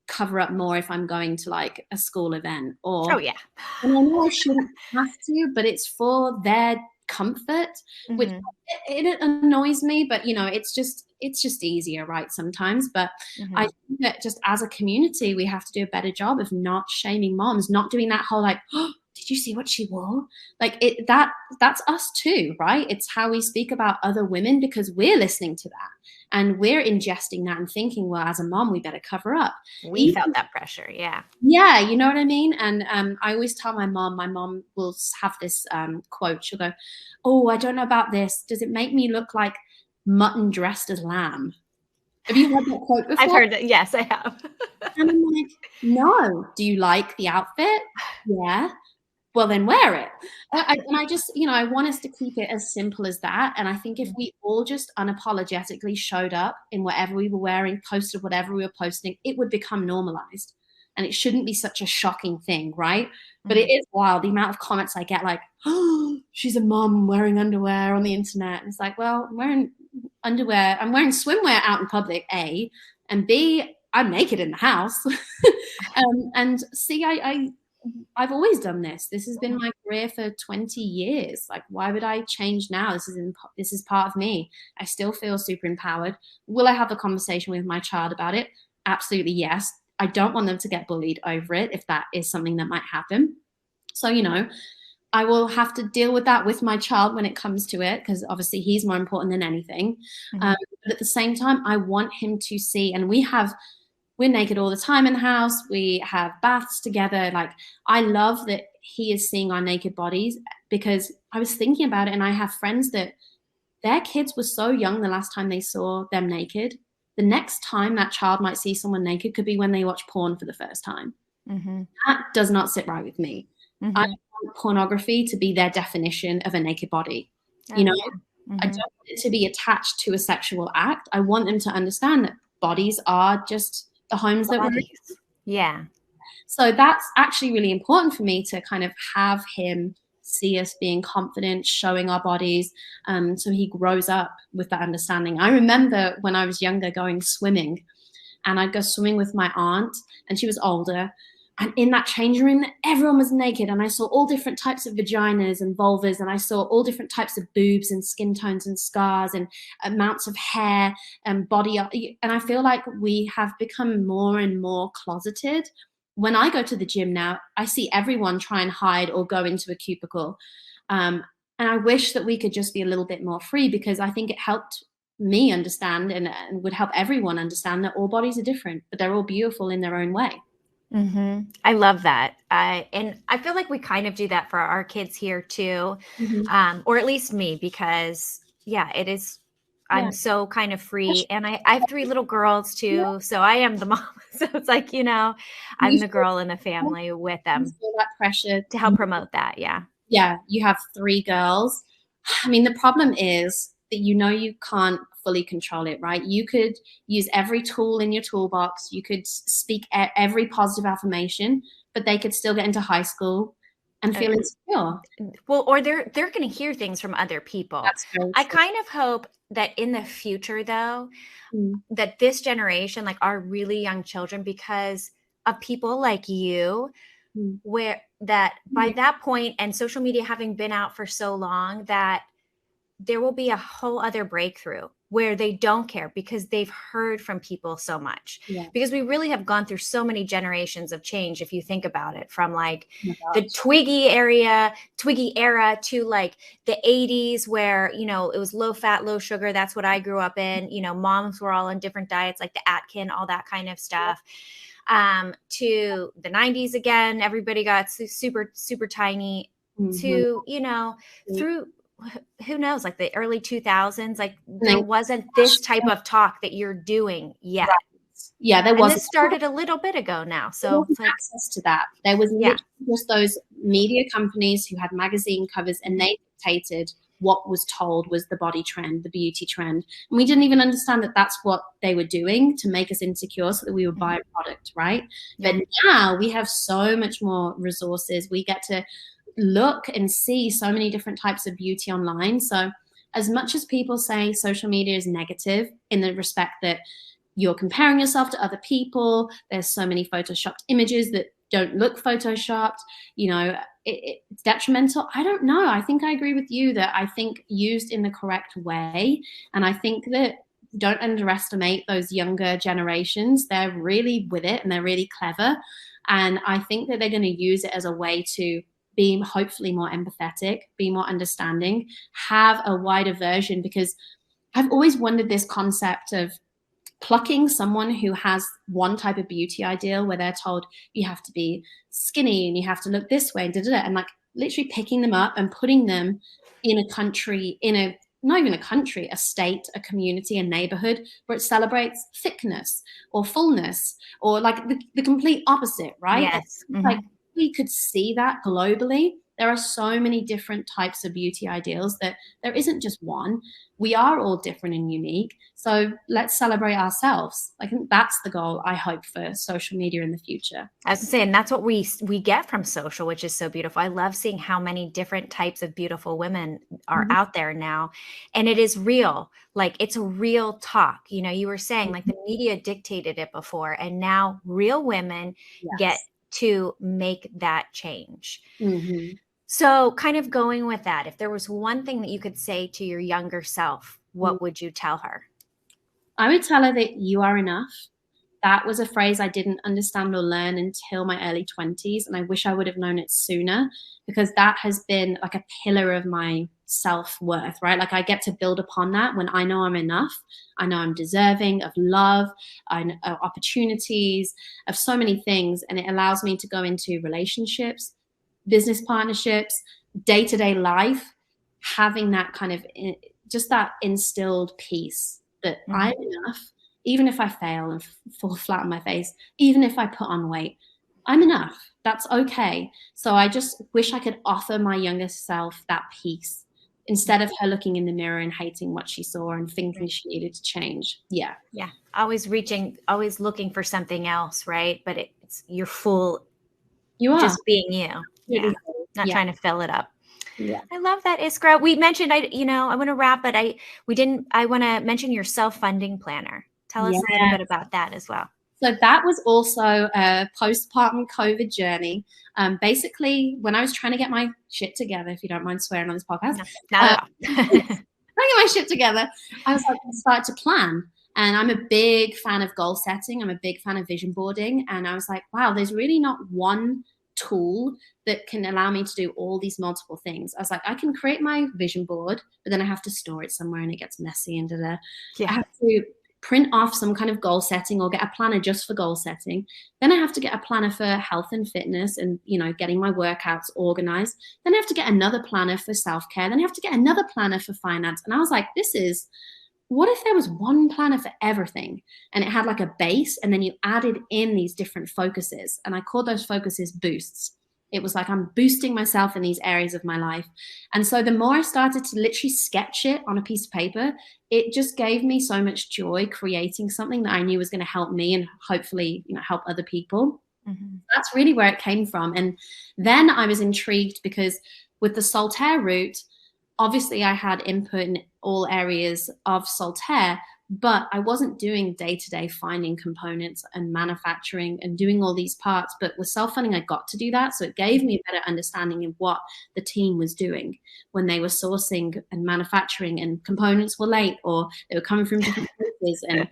cover up more if I'm going to like a school event or. Oh yeah. And I know I shouldn't have to, but it's for their comfort, which it annoys me. But it's just easier, right? Sometimes. But I think that just as a community, we have to do a better job of not shaming moms, not doing that whole like, oh, did you see what she wore? Like that's us too, right? It's how we speak about other women because we're listening to that and we're ingesting that and thinking, well, as a mom, we better cover up. We felt that pressure. Yeah. Yeah. You know what I mean? And I always tell my mom will have this quote. She'll go, oh, I don't know about this. Does it make me look like mutton dressed as lamb? Have you heard that quote before? I've heard that. Yes, I have. And I'm like, no. Do you like the outfit? Yeah. well, then wear it. And I just, I want us to keep it as simple as that. And I think if we all just unapologetically showed up in whatever we were wearing, posted whatever we were posting, it would become normalized. And it shouldn't be such a shocking thing, right? But it is wild, the amount of comments I get like, oh, she's a mom wearing underwear on the internet. And it's like, well, I'm wearing underwear. I'm wearing swimwear out in public, A. And B, I'm naked in the house. And C, I've always done this. This has been my career for 20 years. Like, why would I change now? This is part of me. I still feel super empowered. Will I have a conversation with my child about it? Absolutely, yes. I don't want them to get bullied over it if that is something that might happen. So, I will have to deal with that with my child when it comes to it, because obviously he's more important than anything. But at the same time, I want him to see, and we're naked all the time in the house. We have baths together. Like, I love that he is seeing our naked bodies, because I was thinking about it, and I have friends that their kids were so young the last time they saw them naked. The next time that child might see someone naked could be when they watch porn for the first time. That does not sit right with me. I want pornography to be their definition of a naked body. I don't want it to be attached to a sexual act. I want them to understand that bodies are just the homes that we're in. Yeah. So that's actually really important for me, to kind of have him see us being confident, showing our bodies, so he grows up with that understanding. I remember when I was younger going swimming, and I'd go swimming with my aunt, and she was older, and in that changing room, everyone was naked, and I saw all different types of vaginas and vulvas, and I saw all different types of boobs and skin tones and scars and amounts of hair and body. And I feel like we have become more and more closeted. When I go to the gym now, I see everyone try and hide or go into a cubicle. And I wish that we could just be a little bit more free, because I think it helped me understand and would help everyone understand that all bodies are different, but they're all beautiful in their own way. I love that. And I feel like we kind of do that for our kids here too, or at least me, because it is. I'm so kind of free, and I have 3 little girls too, so I am the mom. So it's like, I'm the girl in the family with them. Feel that pressure to help promote that. Yeah. Yeah, you have 3 girls. I mean, the problem is that you can't fully control it, right? You could use every tool in your toolbox. You could speak every positive affirmation, but they could still get into high school and feel insecure. Well, or they're going to hear things from other people. That's very true. I kind of hope that in the future, though, that this generation, like our really young children, because of people like you, where that by that point, and social media having been out for so long, that there will be a whole other breakthrough where they don't care, because they've heard from people so much. Because we really have gone through so many generations of change, if you think about it, from like the Twiggy era to like the 80s, where it was low fat, low sugar. That's what I grew up in. Moms were all on different diets, like the Atkins, all that kind of stuff. To the 90s again, everybody got super, super tiny. To through who knows, like the early 2000s, like there wasn't this type of talk that you're doing yet. Yeah, there was. This started a little bit ago now, so it's like access to that. There was just those media companies who had magazine covers, and they dictated what was told was the body trend, the beauty trend, and we didn't even understand that that's what they were doing to make us insecure, so that we would buy a product, right? But now we have so much more resources. We get to look and see so many different types of beauty online. So as much as people say social media is negative in the respect that you're comparing yourself to other people, there's so many photoshopped images that don't look photoshopped, it's detrimental. I don't know. I think I agree with you that I think used in the correct way, and I think that don't underestimate those younger generations. They're really with it, and they're really clever, and I think that they're going to use it as a way to be hopefully more empathetic, be more understanding, have a wider version, because I've always wondered this concept of plucking someone who has one type of beauty ideal where they're told you have to be skinny and you have to look this way, and like literally picking them up and putting them in a country, not even a country, a state, a community, a neighborhood where it celebrates thickness or fullness, or like the complete opposite, right? Yes. Like we could see that globally, There are so many different types of beauty ideals that there isn't just one. We are all different and unique. So let's celebrate ourselves. I think that's the goal, I hope, for social media in the future. I was saying that's what we get from social, which is so beautiful. I love seeing how many different types of beautiful women are out there now. And it is real. Like, it's a real talk. You know, you were saying like the media dictated it before, and now real women get to make that change. So kind of going with that, if there was one thing that you could say to your younger self, what would you tell her? I would tell her that you are enough. That was a phrase I didn't understand or learn until my early 20s. And I wish I would have known it sooner, because that has been like a pillar of my self-worth, right? Like, I get to build upon that when I know I'm enough. I know I'm deserving of love, of opportunities, of so many things. And it allows me to go into relationships, business partnerships, day-to-day life, having that kind of just that instilled peace that I'm enough. Even if I fail and fall flat on my face, even if I put on weight, I'm enough. That's okay. So I just wish I could offer my younger self that peace instead of her looking in the mirror and hating what she saw and thinking she needed to change. Yeah. Always looking for something else, right? But it's you're full. You are just being you. Not trying to fill it up. I love that, Iskra. We mentioned, I want to wrap, but I want to mention your self-funding planner. Tell us a little bit about that as well. So that was also a postpartum COVID journey. Basically, when I was trying to get my shit together, if you don't mind swearing on this podcast, not at all. trying to get my shit together, I was like, I started to plan. And I'm a big fan of goal setting. I'm a big fan of vision boarding. And I was like, wow, there's really not one tool that can allow me to do all these multiple things. I was like, I can create my vision board, but then I have to store it somewhere and it gets messy and I have to print off some kind of goal setting or get a planner just for goal setting. Then I have to get a planner for health and fitness and, getting my workouts organized. Then I have to get another planner for self-care. Then I have to get another planner for finance. And I was like, what if there was one planner for everything and it had like a base and then you added in these different focuses? And I called those focuses boosts. It was like, I'm boosting myself in these areas of my life. And so the more I started to literally sketch it on a piece of paper, it just gave me so much joy creating something that I knew was going to help me and hopefully, help other people. That's really where it came from. And then I was intrigued because with the Saltair route, obviously I had input in all areas of Saltair, but I wasn't doing day-to-day finding components and manufacturing and doing all these parts. But with self-funding, I got to do that. So it gave me a better understanding of what the team was doing when they were sourcing and manufacturing, and components were late or they were coming from different places. And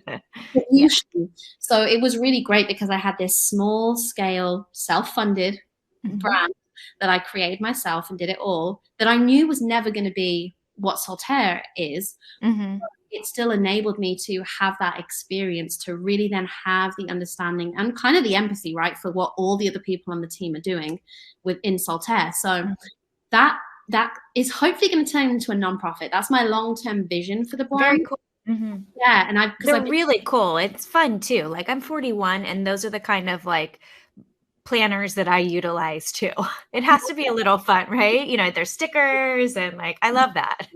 so it was really great because I had this small scale self-funded brand that I created myself and did it all, that I knew was never going to be what Saltair is. It still enabled me to have that experience to really then have the understanding and kind of the empathy, right, for what all the other people on the team are doing within Saltair. So that is hopefully going to turn into a nonprofit. That's my long-term vision for the brand. Very cool. Yeah, and they're really cool. It's fun too. Like, I'm 41, and those are the kind of like planners that I utilize too. It has to be a little fun, right? There's stickers and like, I love that.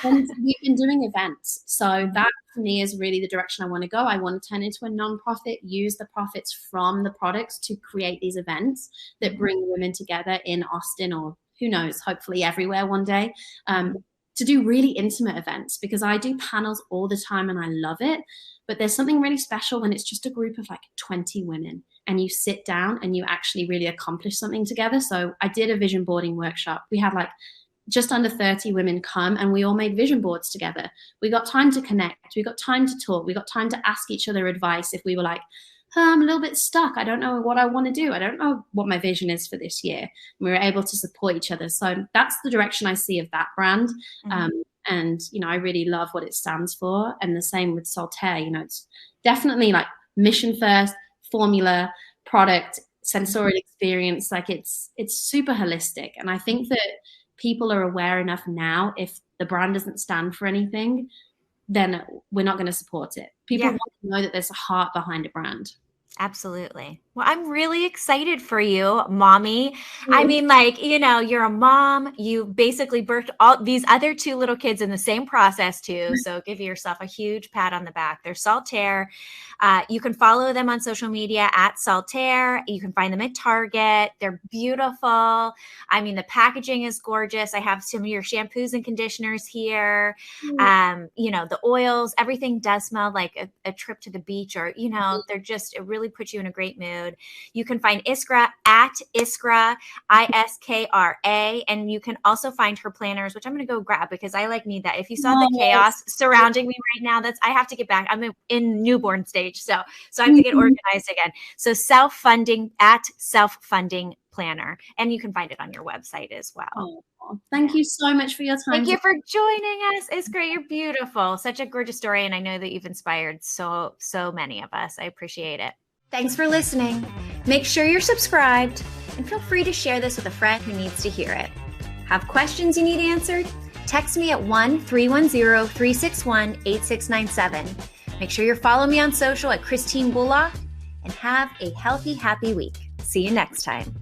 And we've been doing events. So that for me is really the direction I want to go. I want to turn into a nonprofit, use the profits from the products to create these events that bring women together in Austin, or who knows, hopefully everywhere one day, to do really intimate events, because I do panels all the time and I love it. But there's something really special when it's just a group of like 20 women and you sit down and you actually really accomplish something together. So I did a vision boarding workshop. We had like just under 30 women come and we all made vision boards together. We got time to connect. We got time to talk. We got time to ask each other advice if we were like, I'm a little bit stuck. I don't know what I want to do. I don't know what my vision is for this year. And we were able to support each other. So that's the direction I see of that brand. And, I really love what it stands for. And the same with Saltair, it's definitely like mission first, formula, product, sensorial experience. Like it's super holistic. And I think that people are aware enough now, if the brand doesn't stand for anything, then we're not going to support it. People want to know that there's a heart behind a brand. Absolutely. Well, I'm really excited for you, mommy. I mean, like, you know, you're a mom. You basically birthed all these other two little kids in the same process too. So give yourself a huge pat on the back. They're Saltair. You can follow them on social media at Saltair. You can find them at Target. They're beautiful. I mean, the packaging is gorgeous. I have some of your shampoos and conditioners here. You know, the oils, everything does smell like a trip to the beach, or, you know, it really puts you in a great mood. You can find Iskra at Iskra, Iskra, and you can also find her planners, which I'm going to go grab because I need that. If you saw the chaos surrounding me right now, I have to get back. I'm in newborn stage, so I have to get organized again. So Self Funding at Self Funding Planner, and you can find it on your website as well. Thank you so much for your time. Thank you for joining us. It's great. You're beautiful. Such a gorgeous story. And I know that you've inspired so many of us. I appreciate it. Thanks for listening. Make sure you're subscribed and feel free to share this with a friend who needs to hear it. Have questions you need answered? Text me at 1-310-361-8697. Make sure you're following me on social at Christine Bullock, and have a healthy, happy week. See you next time.